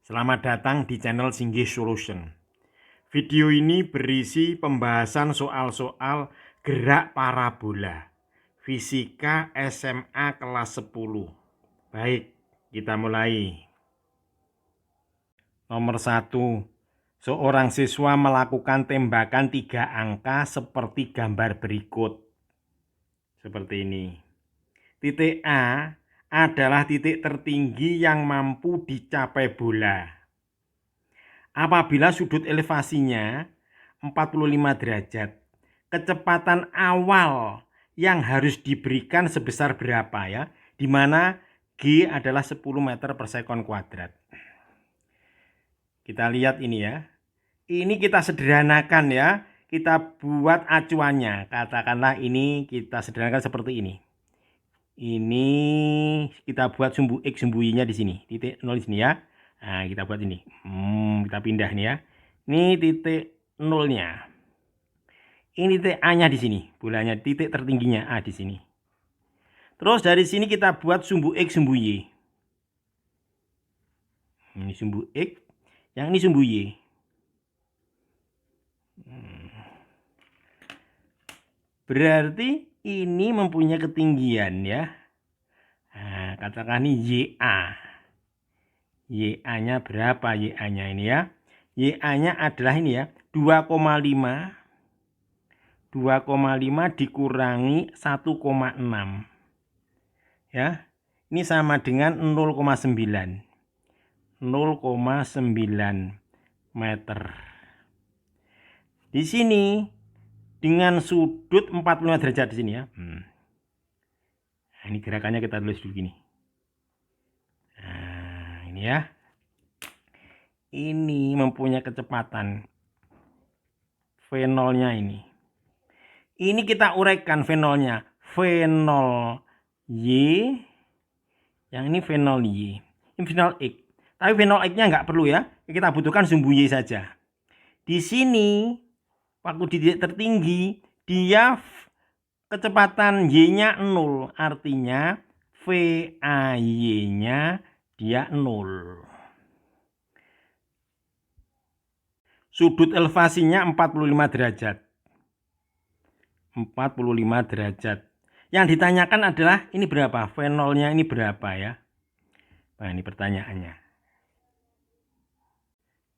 Selamat datang di channel Singgih Solution. Video ini berisi pembahasan soal-soal gerak parabola Fisika SMA kelas 10. Baik, kita mulai. Nomor 1. Seorang siswa melakukan tembakan 3 angka seperti gambar berikut. Seperti ini. Titik A adalah titik tertinggi yang mampu dicapai bola. Apabila sudut elevasinya 45 derajat, kecepatan awal yang harus diberikan sebesar berapa ya? Di mana G adalah 10 meter per sekon kuadrat. Kita lihat ini ya. Ini kita sederhanakan ya. Kita buat acuannya. Katakanlah ini kita sederhanakan seperti ini. Ini kita buat sumbu X, sumbu Y-nya di sini. Titik 0 di sini ya. Nah, kita buat ini. Kita pindah nih ya. Ini titik 0-nya. Ini titik A-nya di sini. Bolanya titik tertingginya A di sini. Terus dari sini kita buat sumbu X, sumbu Y. Ini sumbu X. Yang ini sumbu Y. Berarti ini mempunyai ketinggian ya. Nah, katakan ini YA. YA-nya berapa YA-nya ini ya? YA-nya adalah ini ya, 2,5 dikurangi 1,6. Ya. Ini sama dengan 0,9. 0,9 meter. Di sini dengan sudut 45 derajat di sini ya. Nah, ini gerakannya kita tulis dulu gini. Nah, ini ya. Ini mempunyai kecepatan V0-nya ini. Ini kita uraikan V0-nya. V0 Y. Yang ini V0 Y. Ini V0 X. Tapi V0 X-nya nggak perlu ya. Kita butuhkan sumbu Y saja. Di sini, waktu di titik tertinggi, dia kecepatan Y-nya 0. Artinya VAY-nya dia 0. Sudut elevasinya 45 derajat. 45 derajat. Yang ditanyakan adalah ini berapa? V0-nya ini berapa ya? Nah, ini pertanyaannya.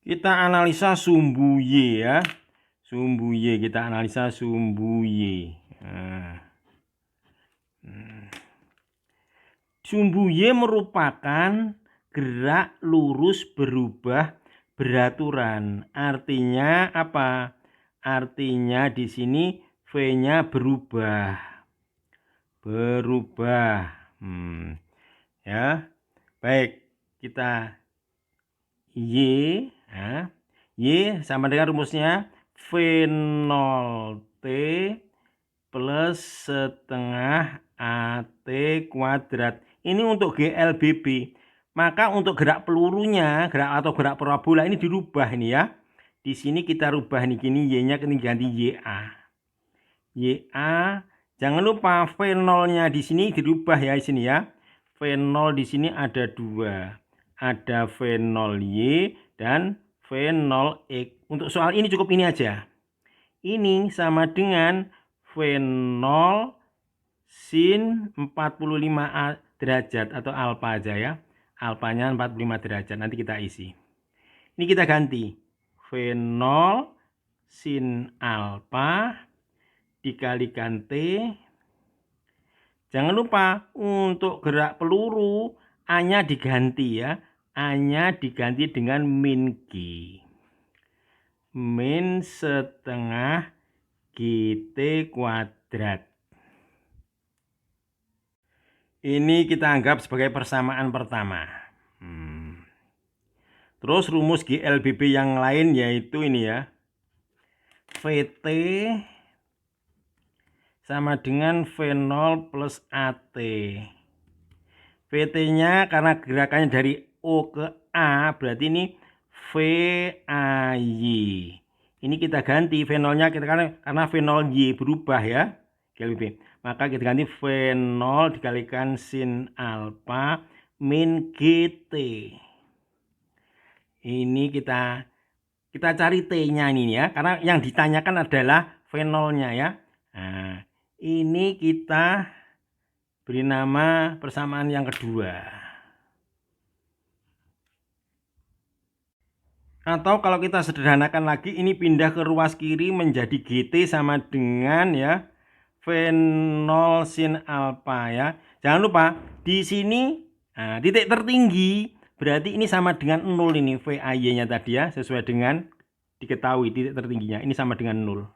Kita analisa sumbu Y ya. Sumbu Y, kita analisa sumbu Y. Sumbu Y merupakan gerak lurus berubah beraturan. Artinya apa? Artinya di sini V-nya berubah. Ya. Baik, kita Y, ya. Y sama dengan rumusnya V0T plus setengah AT kuadrat. Ini untuk GLBB. Maka untuk gerak pelurunya, gerak parabola ini dirubah ini ya. Di sini kita rubah nih gini, Y-nya ganti YA. YA, jangan lupa V0-nya di sini dirubah ya di sini ya. V0 di sini ada 2. Ada V0Y dan V0X. Untuk soal ini cukup ini aja. Ini sama dengan V0 sin 45 derajat atau alfa aja ya. Alfanya 45 derajat. Nanti kita isi. Ini kita ganti. V0 sin alfa dikalikan T. Jangan lupa untuk gerak peluru A-nya diganti ya. A-nya diganti dengan min G. Min setengah GT kuadrat. Ini kita anggap sebagai persamaan pertama. Terus rumus GLBB yang lain yaitu ini ya. VT sama dengan V0 plus AT. VT-nya karena gerakannya dari O ke A, berarti ini VAY. Ini kita ganti V0-nya karena V0Y berubah ya. GLBB. Maka kita ganti V0 dikalikan sin alfa min GT. Ini kita cari T-nya ini ya, karena yang ditanyakan adalah fenolnya ya. Nah, ini kita beri nama persamaan yang kedua. Atau kalau kita sederhanakan lagi, ini pindah ke ruas kiri menjadi GT sama dengan ya fenol sin alfa ya. Jangan lupa di sini titik tertinggi berarti ini sama dengan 0 ini VAY-nya tadi ya, sesuai dengan diketahui titik tertingginya ini sama dengan 0.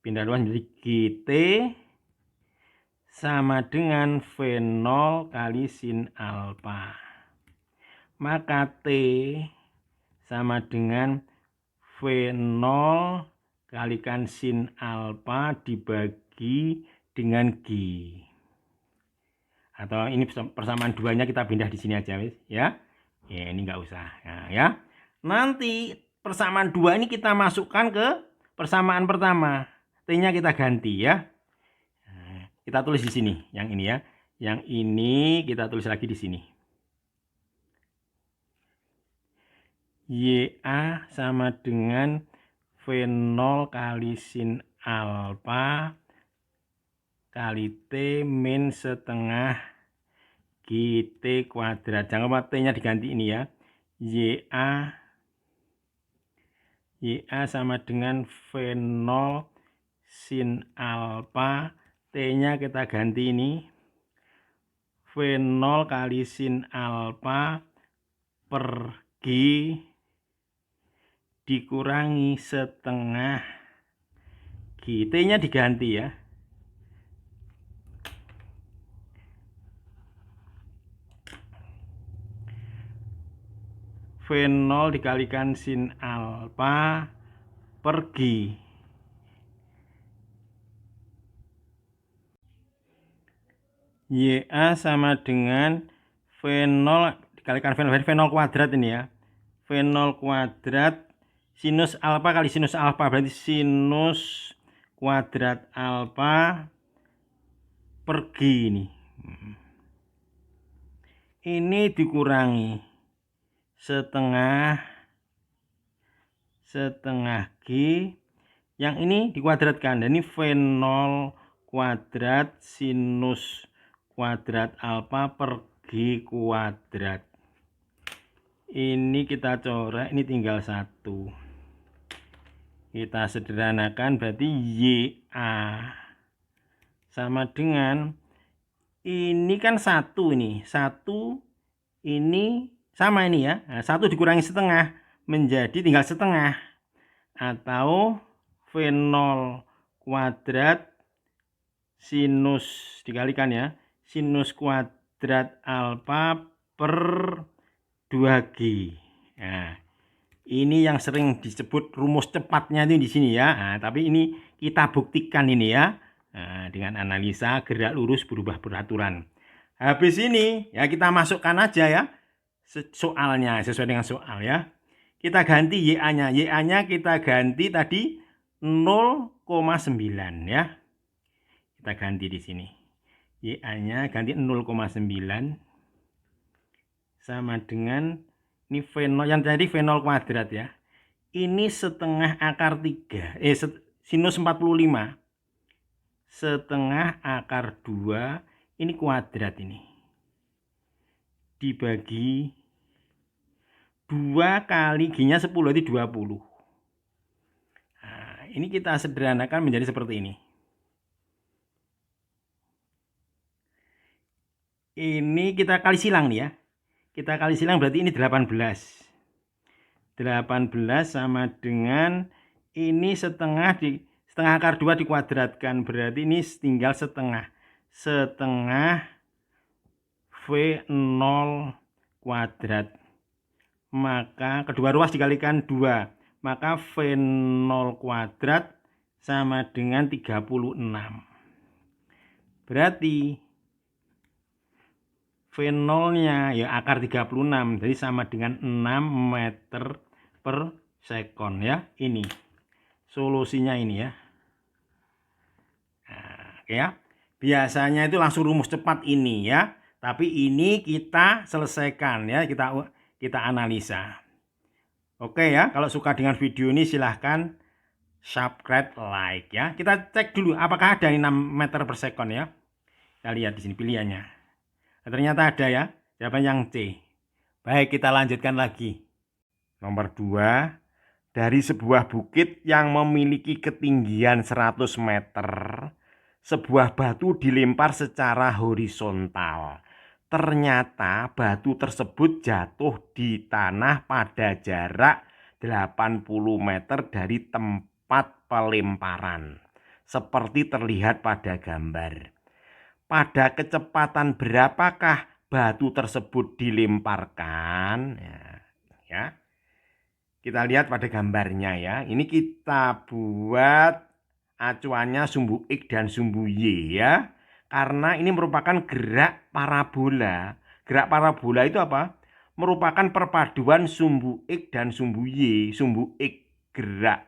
Pindah ruas menjadi GT sama dengan fenol kali sin alfa. Maka T sama dengan fenol kalikan sin alfa dibagi dengan G. Atau ini persamaan duanya kita pindah di sini aja ya. Ya ini nggak usah ya. Nanti persamaan dua ini kita masukkan ke persamaan pertama. T-nya kita ganti ya. Kita tulis di sini yang ini ya. Yang ini kita tulis lagi di sini. YA sama dengan fenol kali sin alfa kali T min setengah GT kuadrat. Jangan lupa T-nya diganti ini ya. YA sama dengan fenol sin alfa. T-nya kita ganti ini. Fenol kali sin alfa per G dikurangi setengah G. T-nya diganti ya. Fenol dikalikan sin alfa per G. YA sama dengan fenol dikalikan fenol kuadrat ini ya. Fenol kuadrat sinus alfa kali sinus alfa berarti sinus kuadrat alfa per G ini. Ini dikurangi setengah G, yang ini dikuadratkan, dan ini fenol kuadrat sinus kuadrat alfa per G kuadrat. Ini kita coret, ini tinggal 1. Kita sederhanakan berarti YA sama dengan ini kan 1 ini. 1 ini sama ini ya. Nah, 1 dikurangi setengah menjadi tinggal setengah. Atau fenol kuadrat sinus dikalikan ya. Sinus kuadrat alfa per 2G. Nah, ini yang sering disebut rumus cepatnya itu di sini ya. Nah, tapi ini kita buktikan ini ya. Nah, dengan analisa gerak lurus berubah peraturan. Habis ini ya kita masukkan aja ya soalnya sesuai dengan soal ya. Kita ganti YA-nya. YA-nya kita ganti tadi 0,9 ya. Kita ganti di sini. YA-nya ganti 0,9 sama dengan ini fenol yang tadi fenol kuadrat ya. Ini setengah akar 3. Sinus 45. Setengah akar 2 ini kuadrat ini. Dibagi 2 kali G-nya 10 berarti 20. Nah, ini kita sederhanakan menjadi seperti ini. Ini kita kali silang nih ya. Kita kali silang berarti ini 18. 18 sama dengan ini setengah akar 2 dikuadratkan. Berarti ini tinggal setengah. Setengah V0 kuadrat. Maka kedua ruas dikalikan 2. Maka V0 kuadrat sama dengan 36. Berarti V0-nya ya akar 36. Jadi sama dengan 6 meter per sekon ya. Ini solusinya ini ya. Nah, oke ya. Biasanya itu langsung rumus cepat ini ya. Tapi ini kita selesaikan ya, kita analisa. Oke ya, kalau suka dengan video ini silahkan subscribe, like ya. Kita cek dulu apakah ada 6 meter per second ya. Kita lihat di sini pilihannya. Nah, ternyata ada ya. Jawaban yang C. Baik, kita lanjutkan lagi. Nomor 2. Dari sebuah bukit yang memiliki ketinggian 100 meter, sebuah batu dilempar secara horizontal. Ternyata batu tersebut jatuh di tanah pada jarak 80 meter dari tempat pelemparan, seperti terlihat pada gambar. Pada kecepatan berapakah batu tersebut dilemparkan? Ya. Kita lihat pada gambarnya ya. Ini kita buat acuannya sumbu X dan sumbu Y ya. Karena ini merupakan gerak parabola. Gerak parabola itu apa? Merupakan perpaduan sumbu X dan sumbu Y. Sumbu X gerak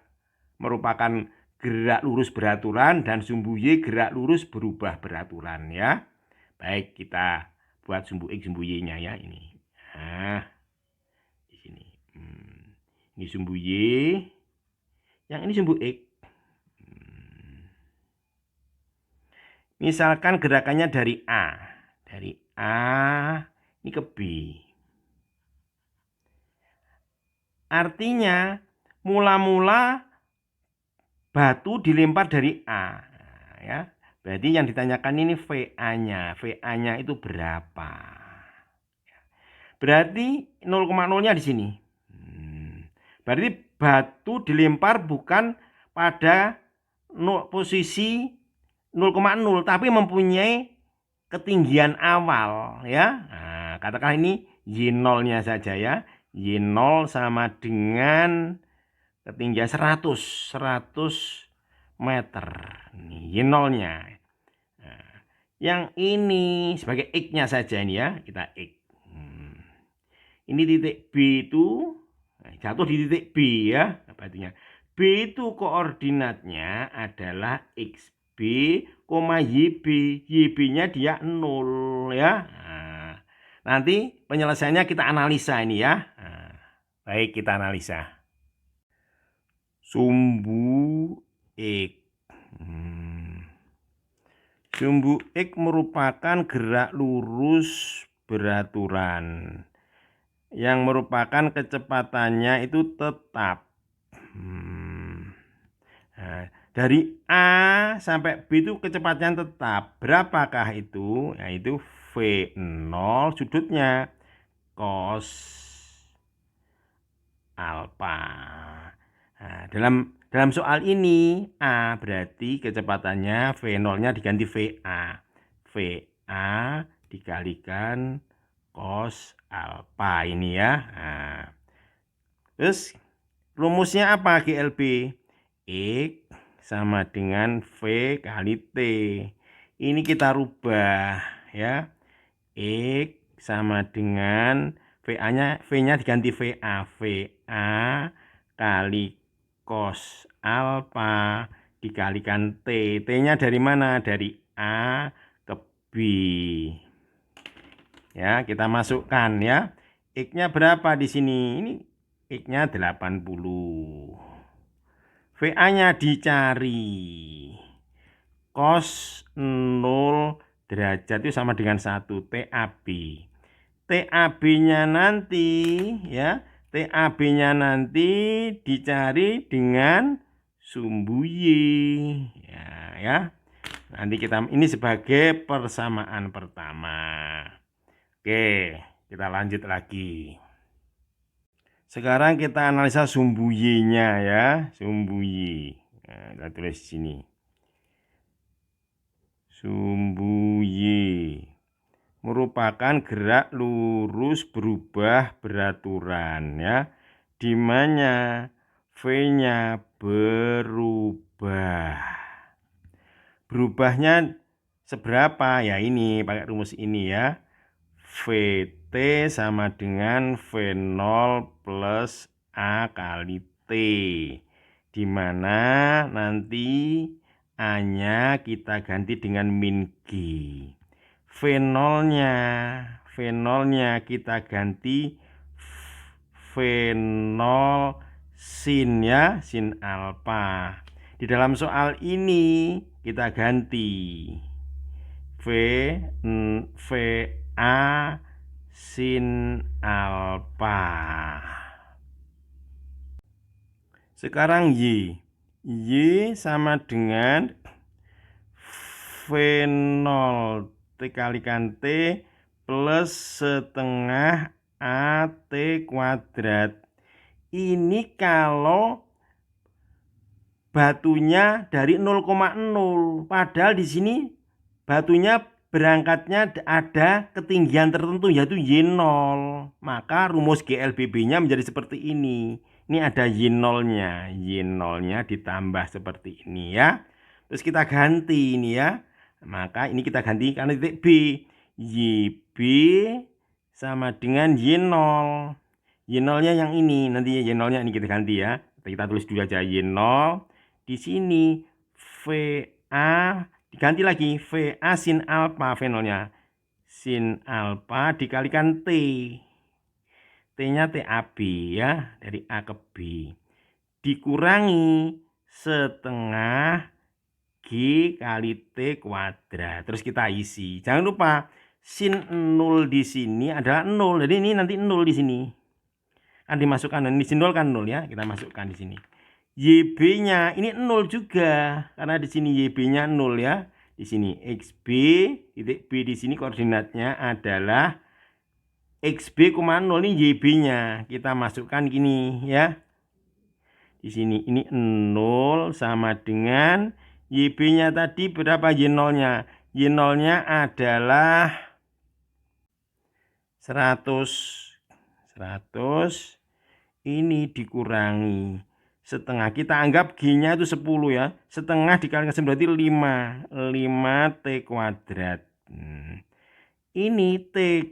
merupakan gerak lurus beraturan dan sumbu Y gerak lurus berubah beraturan ya. Baik, kita buat sumbu X sumbu Y-nya ya ini. Nah, di sini. Ini sumbu Y, yang ini sumbu X. Misalkan gerakannya dari A. Dari A ini ke B. Artinya mula-mula batu dilempar dari A. Ya. Berarti yang ditanyakan ini VA-nya. VA-nya itu berapa? Berarti 0,0-nya di sini. Berarti batu dilempar bukan pada posisi 0,0 tapi mempunyai ketinggian awal ya. Nah, katakan ini Y0-nya saja ya. Y0 sama dengan ketinggian 100 meter. Ini Y0-nya. Nah, yang ini sebagai X-nya saja ini ya, kita X. Ini titik B itu jatuh di titik B ya, batunya. B itu koordinatnya adalah XB, YB. YB-nya dia 0 ya. Nah, nanti penyelesaiannya kita analisa ini ya. Nah, baik, kita analisa. Sumbu X. Sumbu X merupakan gerak lurus beraturan yang merupakan kecepatannya itu tetap. Nah, dari A sampai B itu kecepatannya tetap. Berapakah itu? Yaitu V0 sudutnya cos alfa. Nah, dalam soal ini A berarti kecepatannya V0-nya diganti VA. VA dikalikan cos alfa ini ya. Nah, terus rumusnya apa GLB? X sama dengan V kali T. Ini kita rubah ya. X sama dengan V-nya diganti VA. VA kali cos alfa dikalikan T. T-nya dari mana? Dari A ke B. Ya, kita masukkan ya. X-nya berapa di sini? Ini X-nya 80. VA-nya dicari. Cos 0 derajat itu sama dengan 1 TAB. TAB-nya nanti ya, TAB-nya nanti dicari dengan sumbu Y. Ya. Nanti ini sebagai persamaan pertama. Oke, kita lanjut lagi. Sekarang kita analisa sumbu Y-nya ya, sumbu Y. Nah, kita tulis di sini. Sumbu Y merupakan gerak lurus berubah beraturan ya, di mana V-nya berubah. Berubahnya seberapa? Ya ini pakai rumus ini ya. VT sama dengan V0 plus A kali T, di mana nanti A-nya kita ganti dengan min G. V0-nya kita ganti V0 sin ya, sin alfa. Di dalam soal ini kita ganti VA sin alfa. Sekarang Y sama dengan V0 T kalikan T plus setengah AT kuadrat. Ini kalau batunya dari 0,0, padahal di sini batunya berangkatnya ada ketinggian tertentu yaitu Y0. Maka rumus GLBB-nya menjadi seperti ini. Ini ada Y0-nya. Y0-nya ditambah seperti ini ya. Terus kita ganti ini ya. Maka ini kita ganti karena titik B. YB sama dengan Y0. Y0-nya yang ini. Nanti Y0-nya ini kita ganti ya. Kita tulis dulu aja Y0. Di sini VA diganti lagi VA sin alfa, V0-nya sin alfa dikalikan T. T-nya TAB ya, dari A ke B. Dikurangi setengah G kali T kuadrat. Terus kita isi. Jangan lupa sin 0 di sini adalah 0. Jadi ini nanti 0 di sini. Kan dimasukkan, ini sin 0 kan 0 ya. Kita masukkan di sini. YB-nya ini 0 juga karena di sini YB-nya 0 ya. Di sini XB titik B di sini koordinatnya adalah XB, 0 ini YB-nya. Kita masukkan gini ya. Di sini ini 0 sama dengan YB-nya tadi berapa Y0-nya? Y0-nya adalah 100. Ini dikurangi setengah, kita anggap G-nya itu 10 ya. Setengah dikalikan 9 berarti 5 T kuadrat. Ini T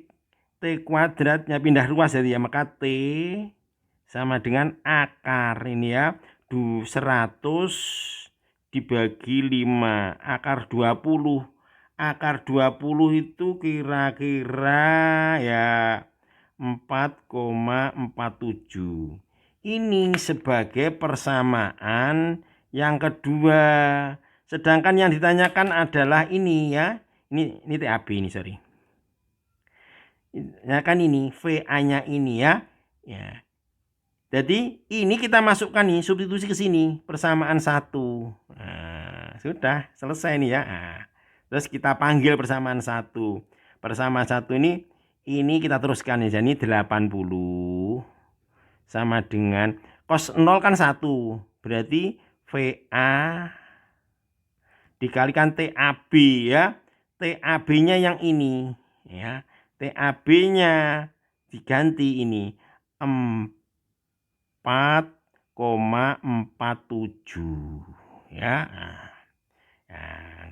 kuadratnya pindah ruas jadi ya, maka T sama dengan akar ini ya. 100 dibagi 5, akar 20. Akar 20 itu kira-kira ya 4,47. Ini sebagai persamaan yang kedua. Sedangkan yang ditanyakan adalah ini ya. Ini TAB ini, sorry. Nah kan ini VA-nya ini ya. Ya. Jadi ini kita masukkan nih, substitusi ke sini, persamaan 1. Nah, sudah selesai nih ya. Nah, terus kita panggil persamaan 1. Persamaan 1 ini kita teruskan ya. Jadi 80 sama dengan cos 0 kan 1. Berarti VA dikalikan TAB ya. TAB-nya yang ini ya. TAB-nya diganti ini 4,47 ya.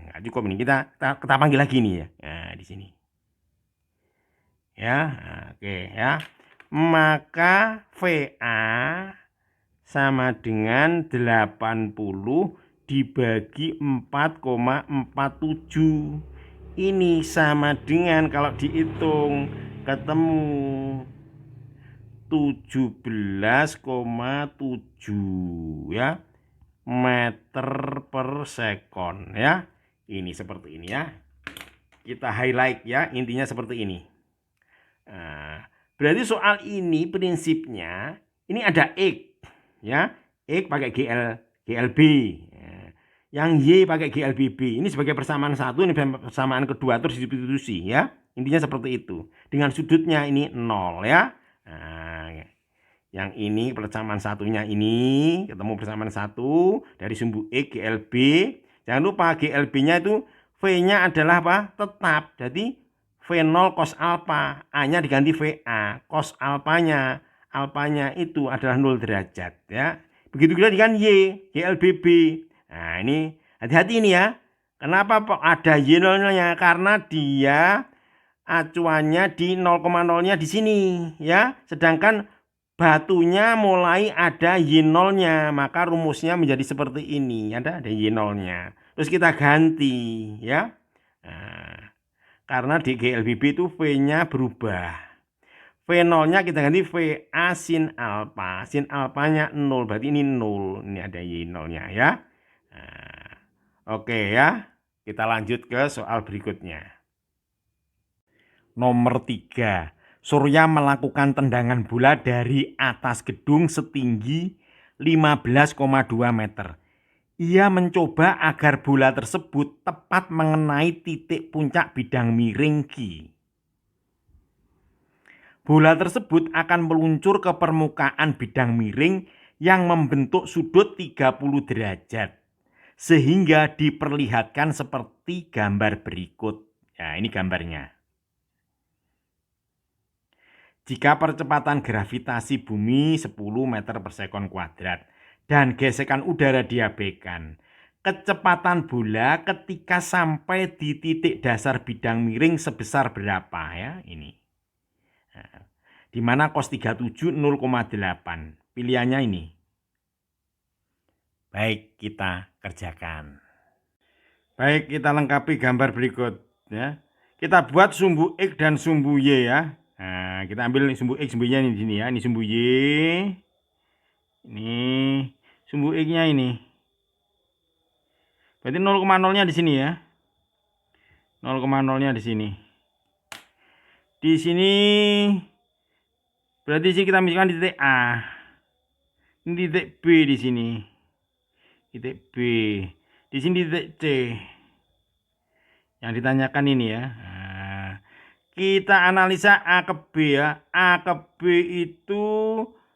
Nggak cukup ini, kita panggil lagi nih ya. Nah, di sini ya. Oke ya. Maka VA sama dengan 80 dibagi 4,47. Ini sama dengan kalau dihitung ketemu 17,7 ya meter per sekon ya. Ini seperti ini ya. Kita highlight ya, intinya seperti ini. Nah, berarti soal ini prinsipnya ini ada X ya. X pakai GLB. Yang Y pakai GLBB. Ini sebagai persamaan 1, ini persamaan kedua terus disubstitusi ya. Intinya seperti itu. Dengan sudutnya ini 0 ya. Nah, yang ini persamaan satunya ini ketemu persamaan 1 dari sumbu X GLB. Jangan lupa GLB-nya itu V-nya adalah apa? Tetap. Jadi V0 cos alfa, A-nya diganti VA. Cos alfanya itu adalah 0 derajat ya. Begitu juga dengan Y, GLBB. Nah, ini hati-hati ini ya. Kenapa ada Y0-nya? Karena dia acuannya di 0,0-nya di sini ya. Sedangkan batunya mulai ada Y0-nya, maka rumusnya menjadi seperti ini. Ada Y0-nya. Terus kita ganti ya. Nah, Karena di GLBB itu V-nya berubah. V0-nya kita ganti VA sin alfa. Sin alfanya 0, berarti ini 0. Ini ada Y0-nya ya. Nah, oke ya. Kita lanjut ke soal berikutnya. Nomor 3. Surya melakukan tendangan bola dari atas gedung setinggi 15,2 meter. Ia mencoba agar bola tersebut tepat mengenai titik puncak bidang miring Q. Bola tersebut akan meluncur ke permukaan bidang miring yang membentuk sudut 30 derajat. Sehingga diperlihatkan seperti gambar berikut. Nah, ini gambarnya. Jika percepatan gravitasi bumi 10 meter per sekon kuadrat dan gesekan udara diabaikan, kecepatan bola ketika sampai di titik dasar bidang miring sebesar berapa ya ini? Nah, di mana cos 37 0,8. Pilihannya ini. Baik, kita kerjakan. Baik, kita lengkapi gambar berikut ya. Kita buat sumbu X dan sumbu Y ya. Nah, kita ambil sumbu X, sumbu Y ini di sini ya. Ini sumbu Y. Ini sumbu X-nya ini. Berarti 0,0-nya di sini ya. 0,0-nya di sini. Di sini berarti sih kita misalkan di titik A. Ini titik B di sini. Titik B. Di sini titik C. Yang ditanyakan ini ya. Nah, kita analisa A ke B ya. A ke B itu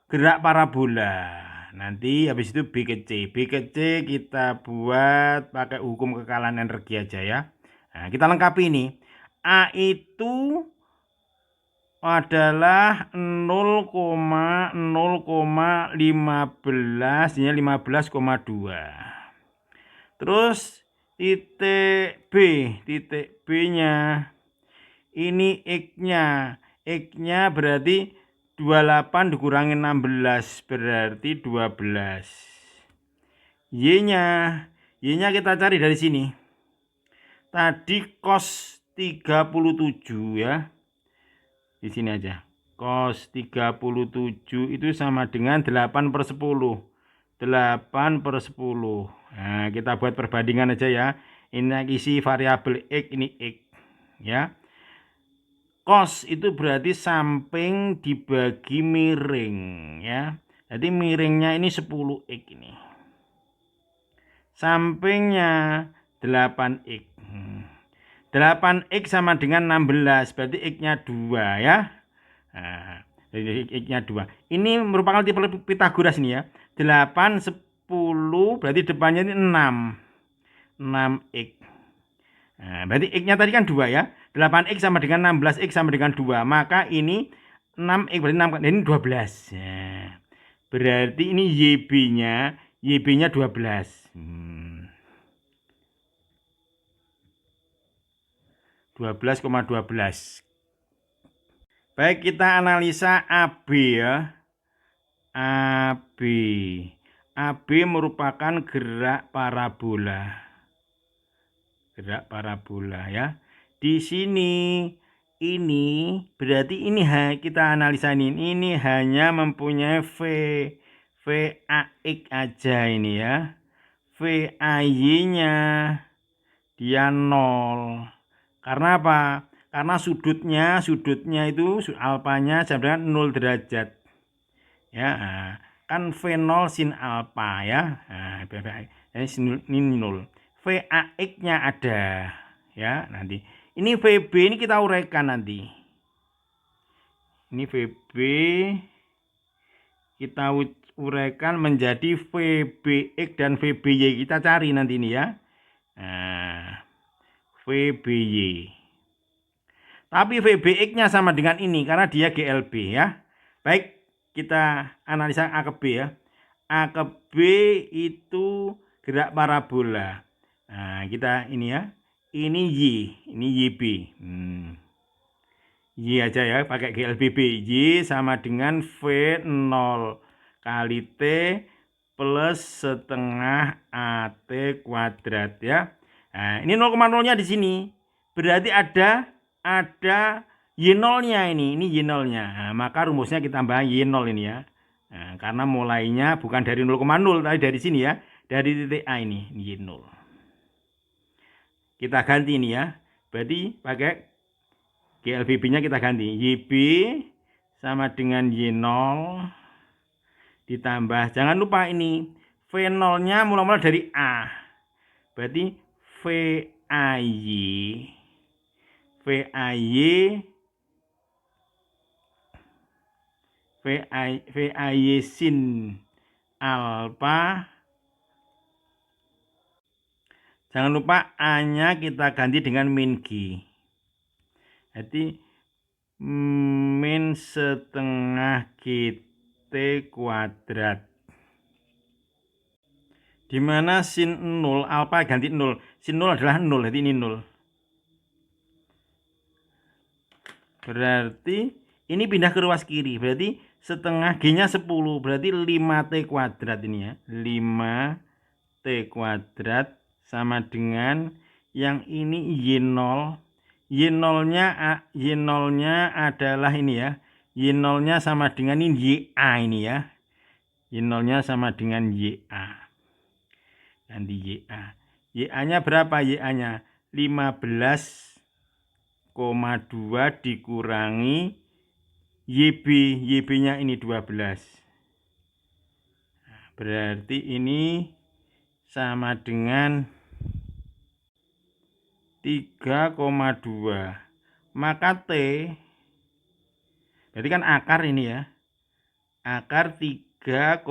gerak parabola. Nanti habis itu B ke C. B ke C kita buat pakai hukum kekalahan energi aja ya. Nah, kita lengkapi ini. A itu adalah 0,0,15 ya 15,2. Terus titik B-nya ini X-nya. X-nya berarti 28 dikurangi 16 berarti 12. Y-nya kita cari dari sini. Tadi cos 37 ya. Di sini aja. Cos 37 itu sama dengan 8 per 10. 8 per 10. Nah, kita buat perbandingan aja ya. Ini isi variabel X, ini X. Ya. Cos itu berarti samping dibagi miring. Ya. Jadi miringnya ini 10X ini. Sampingnya 8X. 8X sama dengan 16, berarti X-nya 2 ya. Nah, jadi X-nya 2. Ini merupakan tipe Pitagoras ini ya. 8, 10, berarti depannya ini 6. 6X. Nah, berarti X-nya tadi kan 2 ya. 8X sama dengan 16X sama dengan 2. Maka ini 6X, berarti 6, ini 12. Nah, berarti ini YB-nya 12. 12,12. Baik, kita analisa AB ya. AB. AB merupakan gerak parabola. Gerak parabola ya. Di sini ini berarti ini kita analisa ini hanya mempunyai VAX aja ini ya. VAY-nya dia 0. Karena apa? Karena sudutnya itu alfanya sama dengan 0 derajat. Ya, kan V0 sin alfa ya. Nah, ini 0. VAX-nya ada ya nanti. Ini VB ini kita uraikan nanti. Ini VB kita uraikan menjadi VBX dan VBY. Kita cari nanti ini ya. Nah, VBY. Tapi VBX-nya sama dengan ini karena dia GLB ya. Baik, kita analisa A ke B ya. A ke B itu gerak parabola. Nah, kita ini ya. Ini Y, ini YB. Y aja ya, pakai GLBB. Y sama dengan V0 kali T plus setengah AT kuadrat ya. Nah, ini 0,0-nya di sini. Berarti ada ada Y0-nya ini Y0-nya. Nah, maka rumusnya kita tambah Y0 ini ya. Nah, karena mulainya bukan dari 0,0 tapi dari sini ya, dari titik A ini Y0. Kita ganti ini ya. Berarti pakai GLBB-nya kita ganti. YB sama dengan Y0 ditambah, jangan lupa ini V0-nya mula-mula dari A. Berarti VAY sin alfa. Jangan lupa A-nya kita ganti dengan min G. Jadi min setengah GT kuadrat. Dimana sin 0, alfa ganti 0. Sin 0 adalah 0, jadi ini 0. Berarti ini pindah ke ruas kiri. Berarti setengah G-nya 10. Berarti 5T kuadrat ini ya. 5T kuadrat sama dengan yang ini Y0. Y0-nya adalah ini ya. Y0-nya sama dengan ini YA ini ya. Y0-nya sama dengan YA. Ganti YA. YA-nya berapa? YA-nya 15,2 dikurangi YB. YB-nya ini 12. Berarti ini sama dengan 3,2. Maka T, berarti kan akar ini ya. Akar 3,2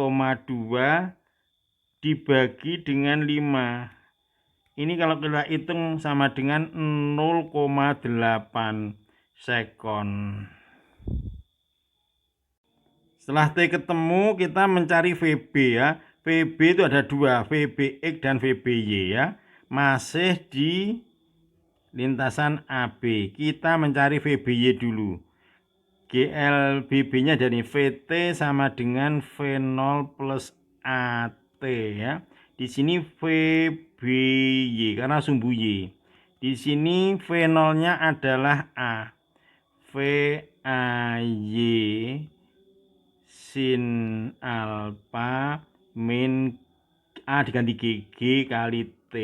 dibagi dengan 5. Ini kalau kita hitung sama dengan 0,8 sekon. Setelah T ketemu, kita mencari VB ya. VB itu ada dua, VBX dan VBY ya. Masih di lintasan AB. Kita mencari VBY dulu. GLBB-nya dari VT sama dengan V0 plus AT ya. Di sini VBY karena sumbu Y. Di sini V0-nya adalah A. VAY sin alfa min A diganti G kali T.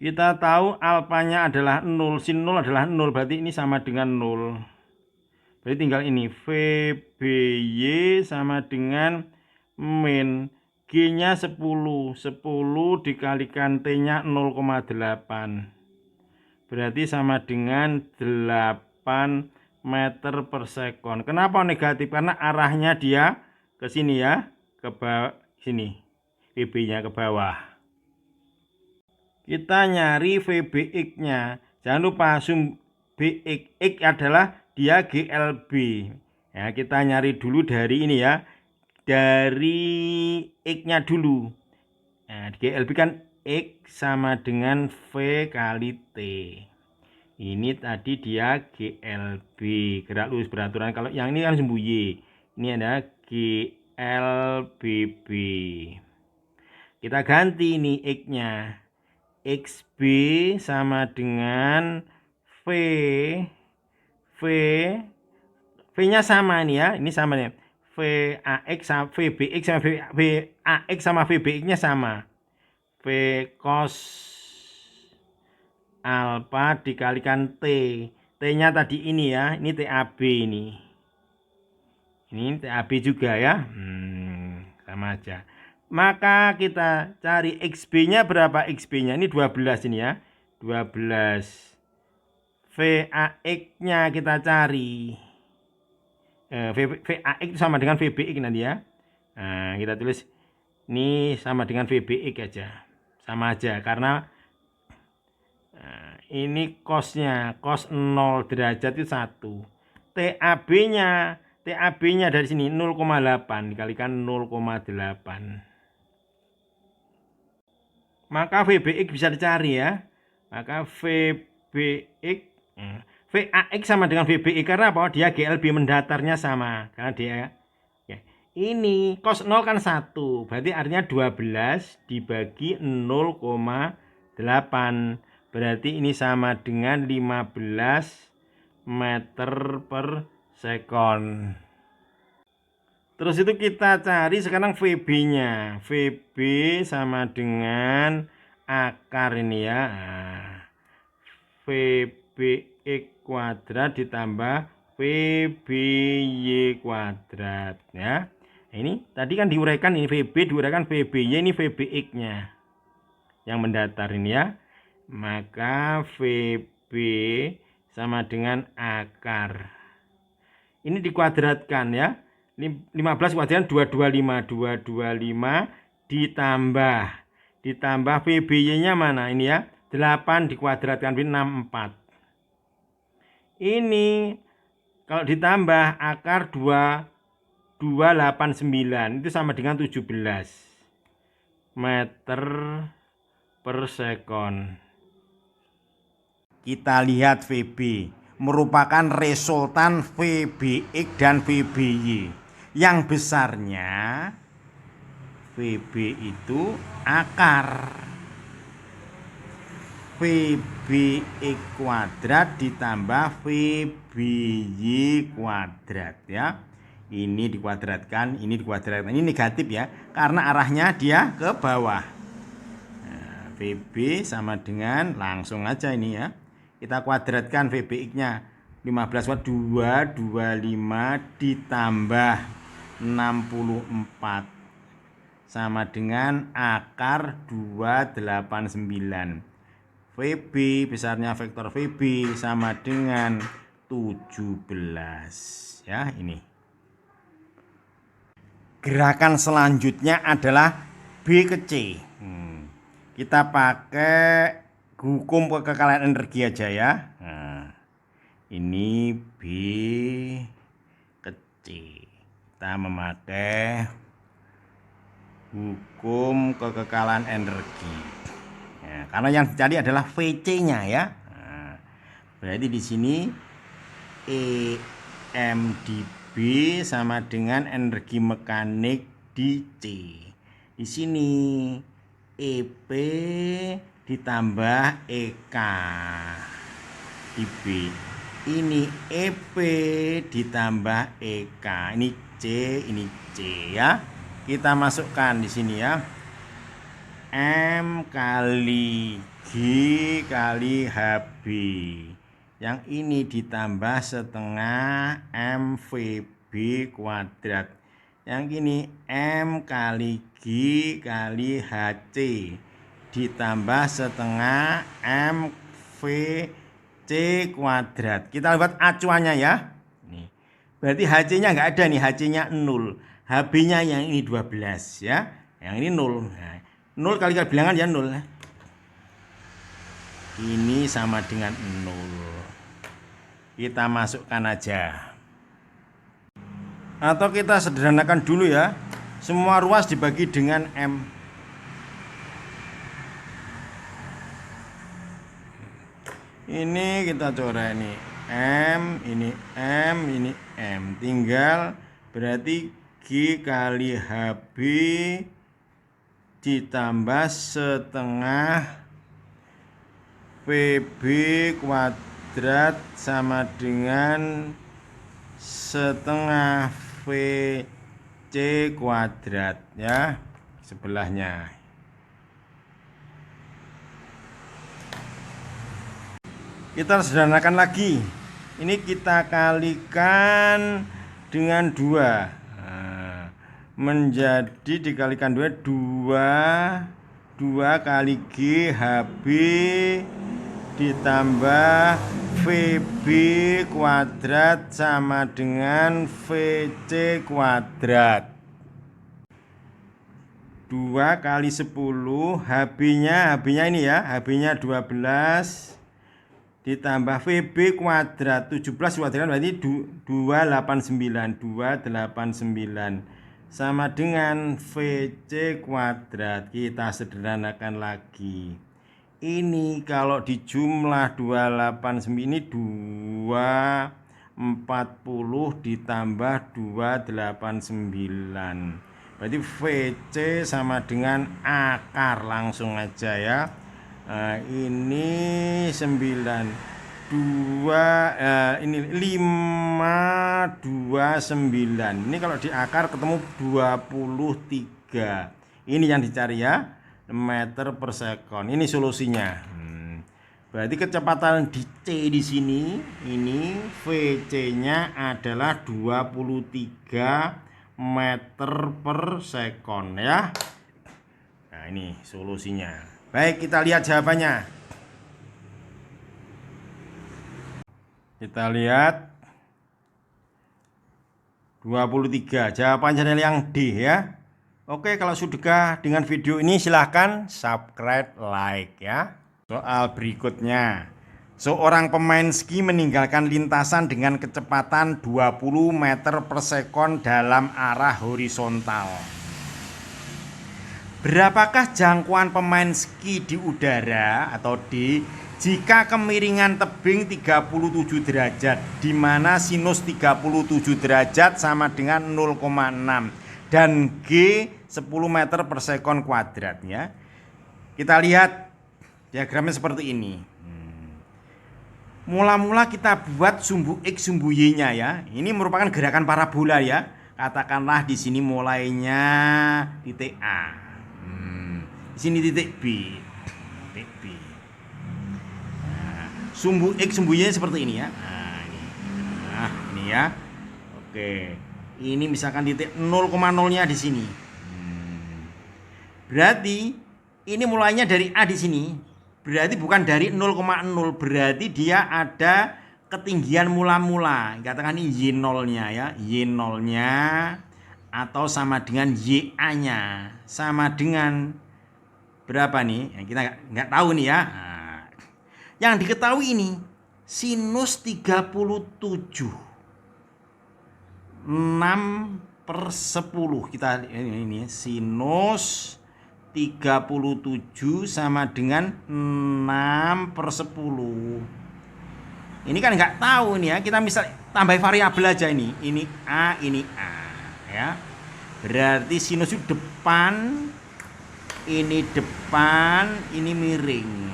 Kita tahu alfanya adalah 0, sin 0 adalah 0, berarti ini sama dengan 0. Berarti tinggal ini, VBY sama dengan min, G-nya 10, 10 dikalikan T-nya 0,8. Berarti sama dengan 8 meter per sekon. Kenapa negatif? Karena arahnya dia ke sini ya, ke bawah sini. VB-nya ke bawah. Kita nyari VBX-nya. Jangan lupa sum BX. X adalah dia GLB. Ya, kita nyari dulu dari ini ya. Dari X-nya dulu. Nah, GLB kan X sama dengan V kali T. Ini tadi dia GLB, gerak lurus beraturan. Kalau yang ini kan sumbu Y. Ini ada GLBB. Kita ganti ini X-nya. XB sama dengan V-nya sama nih ya. Ini sama nih. VAX sama VBX sama VAX sama VBX-nya sama. V cos alfa dikalikan T. T-nya tadi ini ya. Ini TAB ini. Ini TAB juga ya. Sama aja. Maka kita cari XB-nya berapa? XB-nya ini 12 ini ya. 12. VAX-nya kita cari. VAX itu sama dengan VBX nanti ya. Nah, kita tulis ini sama dengan VBX aja. Sama aja karena ini cos-nya, cos 0 derajat itu 1. TAB-nya dari sini 0,8 dikalikan 0,8. Maka VBX bisa dicari ya. Maka VBX VAX sama dengan VBX karena apa? Dia GLB mendatarnya sama. Karena dia ya. Ini cos 0 kan 1. Berarti artinya 12 dibagi 0,8. Berarti ini sama dengan 15 meter per sekon. Terus itu kita cari sekarang VB-nya. VB sama dengan akar ini ya. Nah, VBX kuadrat ditambah VBY kuadrat ya. Ini tadi kan diuraikan, ini VB diuraikan VBY, ini VBX-nya yang mendatar ini ya. Maka VB sama dengan akar. Ini dikuadratkan ya. 15 kuadrat 225 ditambah VBY-nya mana ini ya. 8 dikuadratkan 64. Ini kalau ditambah akar 289 itu sama dengan 17 meter per sekon. Kita lihat VB merupakan resultan VBX dan VBY. Yang besarnya VB itu akar VBX kuadrat ditambah VBY kuadrat ya. Ini dikuadratkan, ini dikuadratkan. Ini negatif ya, karena arahnya dia ke bawah. Nah, VB sama dengan, langsung aja ini ya. Kita kuadratkan VBX-nya 15 watt 225 ditambah 64 sama dengan akar 289. VB besarnya vektor VB sama dengan 17 ya. Ini gerakan selanjutnya adalah B ke C. Kita pakai hukum kekekalan energi aja ya. Nah, ini B ke C. Kita memakai hukum kekekalan energi. Ya, karena yang dicari adalah VC-nya ya. Nah, berarti di sini EMdB sama dengan energi mekanik di C. Di sini EP ditambah EK di B. Ini EP ditambah EK. Ini C, ini C ya. Kita masukkan di sini ya. M kali G kali HB. Yang ini ditambah setengah MVB kuadrat. Yang ini M kali G kali HC ditambah setengah MVC kuadrat. Kita lihat acuannya ya. Nih. Berarti HC-nya nggak ada nih, HC-nya 0. HB-nya yang ini 12 ya. Yang ini 0. Nah, 0 kali bilangan ya 0. Ini sama dengan 0. Kita masukkan aja. Atau kita sederhanakan dulu ya. Semua ruas dibagi dengan M. Ini kita coret ini M, ini M, ini M. Tinggal berarti G kali HB ditambah setengah PB kuadrat sama dengan setengah VC kuadrat ya, sebelahnya. Kita sederhanakan lagi. Ini kita kalikan dengan 2. Menjadi dikalikan 2 kali G HB ditambah VB kuadrat sama dengan VC kuadrat. 2 kali 10 HB-nya ini ya, HB-nya 12 ditambah VB kuadrat 17 kuadrat berarti 289 sama dengan VC kuadrat. Kita sederhanakan lagi. Ini kalau dijumlah 289 ini 240 ditambah 289. Berarti VC sama dengan akar, langsung aja ya. Ini 9 2 ini 5 2 9. Ini kalau di akar ketemu 23. Ini yang dicari ya, meter per second. Ini solusinya. Berarti kecepatan di C di sini, ini VC-nya adalah 23 meter per second ya. Nah, ini solusinya. Baik, kita lihat jawabannya. Kita lihat 23. Jawabannya adalah yang D ya. Oke, kalau sudah dengan video ini silahkan subscribe, like ya. Soal berikutnya. Seorang pemain ski meninggalkan lintasan dengan kecepatan 20 meter per sekon dalam arah horizontal. Berapakah jangkauan pemain ski di udara atau D jika kemiringan tebing 37 derajat, di mana sinus 37 derajat sama dengan 0,6 dan G 10 meter per sekon kuadrat ya. Kita lihat diagramnya seperti ini. Mula-mula kita buat sumbu X sumbu Y-nya ya. Ini merupakan gerakan parabola ya. Katakanlah di sini mulainya titik A. Di sini titik B. Titik B. Sumbu X sumbu Y seperti ini ya. Ini ya. Oke. Ini misalkan titik 0,0-nya di sini. Berarti ini mulainya dari A di sini. Berarti bukan dari 0,0. Berarti dia ada ketinggian mula-mula. Katakan ini Y0-nya ya. Y0-nya atau sama dengan YA-nya. Sama dengan berapa nih? Kita nggak tahu nih ya. Yang diketahui ini sinus 37 6/10. Kita ini sinus 37 sama dengan 6/10. Ini kan nggak tahu nih ya. Kita misal tambah variabel aja ini. Ini A, ini A ya. Berarti sinus itu depan, ini depan, ini miring.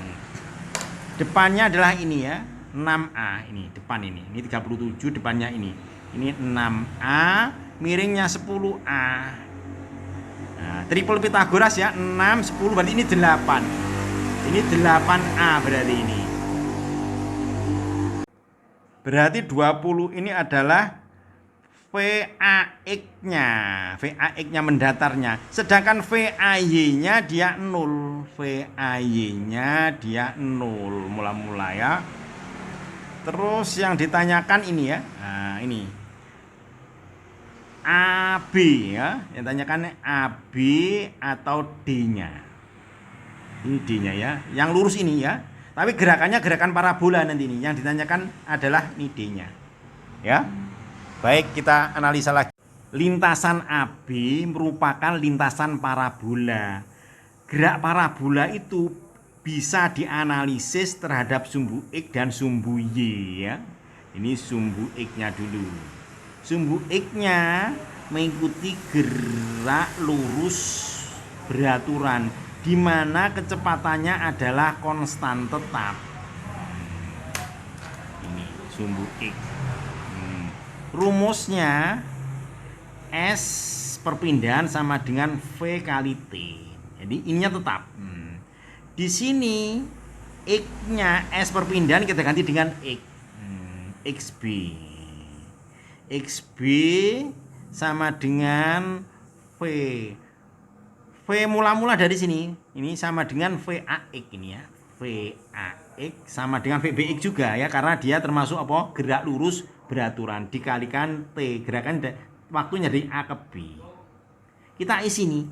Depannya adalah ini ya, 6A. Ini depan ini. Ini 37 depannya ini. Ini 6A, miringnya 10A. Nah, triple Pitagoras ya, 6, 10 berarti ini 8. Ini 8A berarti ini. Berarti 20 ini adalah VAX-nya. VAX-nya mendatarnya. Sedangkan VAY-nya dia 0. VAY-nya dia 0 mula-mula ya. Terus yang ditanyakan ini ya. Nah, ini. AB ya. Yang tanyakan AB atau D-nya. Ini D-nya ya. Yang lurus ini ya. Tapi gerakannya gerakan parabola nanti ini. Yang ditanyakan adalah ini D-nya. Ya. Baik, kita analisa lagi. Lintasan AB merupakan lintasan parabola. Gerak parabola itu bisa dianalisis terhadap sumbu X dan sumbu Y ya. Ini sumbu X-nya dulu. Sumbu X-nya mengikuti gerak lurus beraturan, di mana kecepatannya adalah konstan tetap. Ini sumbu X. Rumusnya S perpindahan sama dengan V kali T. Jadi ininya tetap. Di sini X-nya S perpindahan kita ganti dengan X. XB. XB sama dengan V. V mula-mula dari sini. Ini sama dengan VAX ini ya. VAX sama dengan VBX juga ya, karena dia termasuk apa? Gerak lurus beraturan dikalikan T, gerakan waktunya dari A ke B. Kita isi nih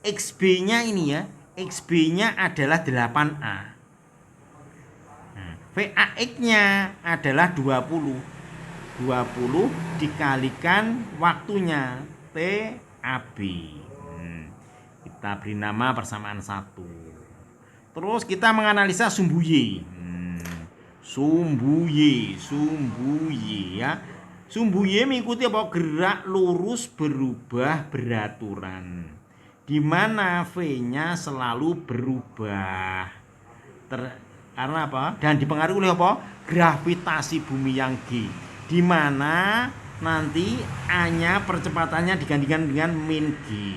XB-nya ini ya, XB-nya adalah 8A. Nah, VAX-nya adalah 20. 20 dikalikan waktunya TAB. Kita beri nama persamaan 1. Terus kita menganalisa sumbu Y. Sumbu Y ya. Sumbu Y mengikuti apa? Gerak lurus berubah beraturan. di mana V-nya selalu berubah. Karena apa? Dan dipengaruhi oleh apa? Gravitasi bumi yang G, di mana nanti A-nya percepatannya digantikan dengan min G.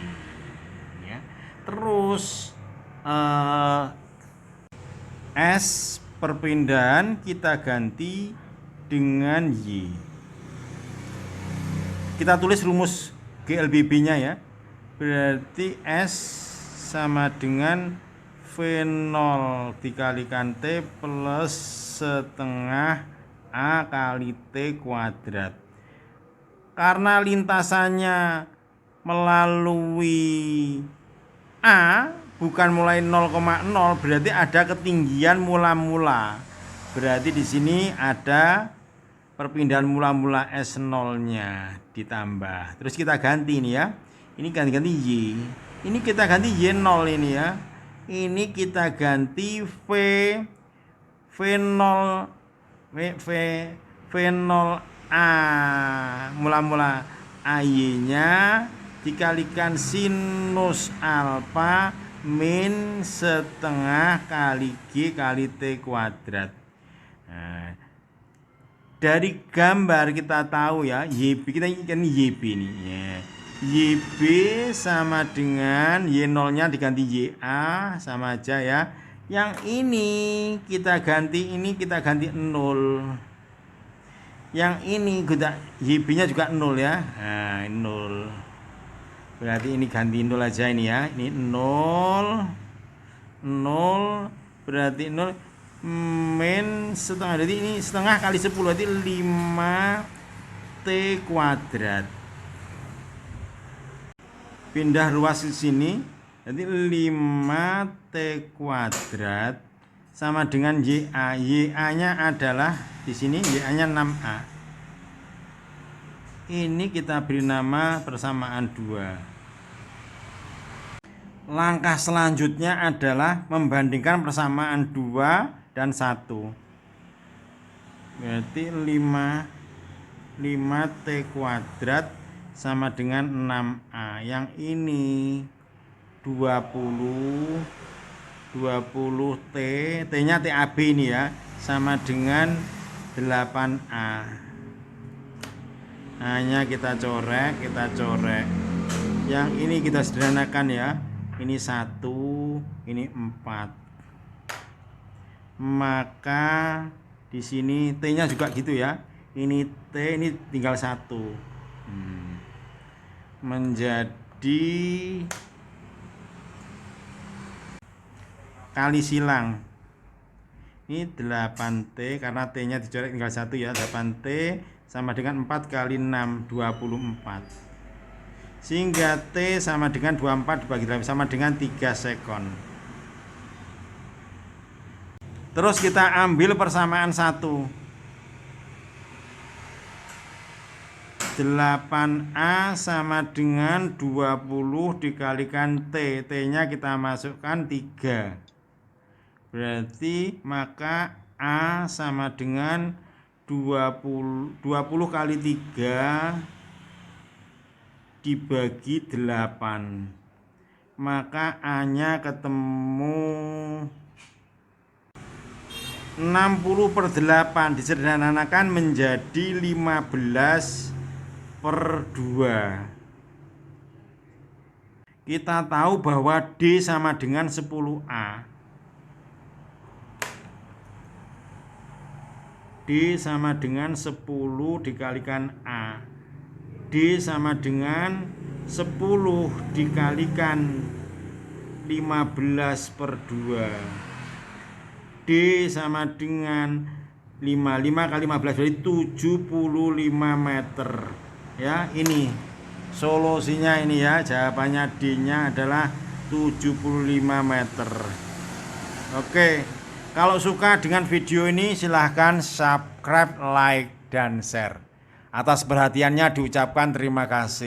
Ya. Terus S perpindahan kita ganti dengan Y. Kita tulis rumus GLBB-nya ya. Berarti S sama dengan V0 dikalikan T plus setengah A kali T kuadrat. Karena lintasannya melalui A bukan mulai 0,0, berarti ada ketinggian mula-mula. Berarti di sini ada perpindahan mula-mula S0-nya ditambah. Terus kita ganti ini ya. Ini ganti Y. Ini kita ganti Y0 ini ya. Ini kita ganti V0 A mula-mula AY-nya dikalikan sinus alfa min setengah kali G kali T kuadrat. Nah, dari gambar kita tahu ya, YB kita kan YB ini ya. YB sama dengan Y0-nya diganti YA sama aja ya. Yang ini kita ganti 0. Yang ini YB-nya juga 0 ya. Nah, 0. Berarti ini ganti 0 aja ini ya. Ini 0 berarti 0 min setengah. Jadi ini setengah kali 10 berarti 5 T kuadrat. Pindah ruas ke sini, jadi 5 T kuadrat sama dengan YA. YA-nya adalah di sini YA-nya 6A. Ini kita beri nama persamaan 2. Langkah selanjutnya adalah membandingkan persamaan 2 dan 1. Berarti 5 T kuadrat sama dengan 6A. Yang ini 20 T, T-nya TAB ini ya, sama dengan 8A. A-nya kita coret. Yang ini kita sederhanakan ya. Ini 1, ini 4. Maka di sini T-nya juga gitu ya. Ini T, ini tinggal 1. Menjadi kali silang. Ini 8T karena T-nya dicoret tinggal 1 ya. 8T sama dengan 4 kali 6, 24. Sehingga T sama dengan 24 dibagi 8 sama dengan 3 sekon. Terus kita ambil persamaan 1. 8A sama dengan 20 dikalikan T. T-nya kita masukkan 3. Berarti maka A sama dengan 20 kali 3 dibagi 8. Maka A-nya ketemu 60/8 disederhanakan menjadi 15/2. Kita tahu bahwa D sama dengan 10A. D sama dengan 10 dikalikan A. D sama dengan 10 dikalikan 15/2. D sama dengan 5 kali 15 berarti 75 meter. Ya, ini solusinya ini ya. Jawabannya D-nya adalah 75 meter. Oke. Kalau suka dengan video ini silahkan subscribe, like, dan share. Atas perhatiannya diucapkan terima kasih.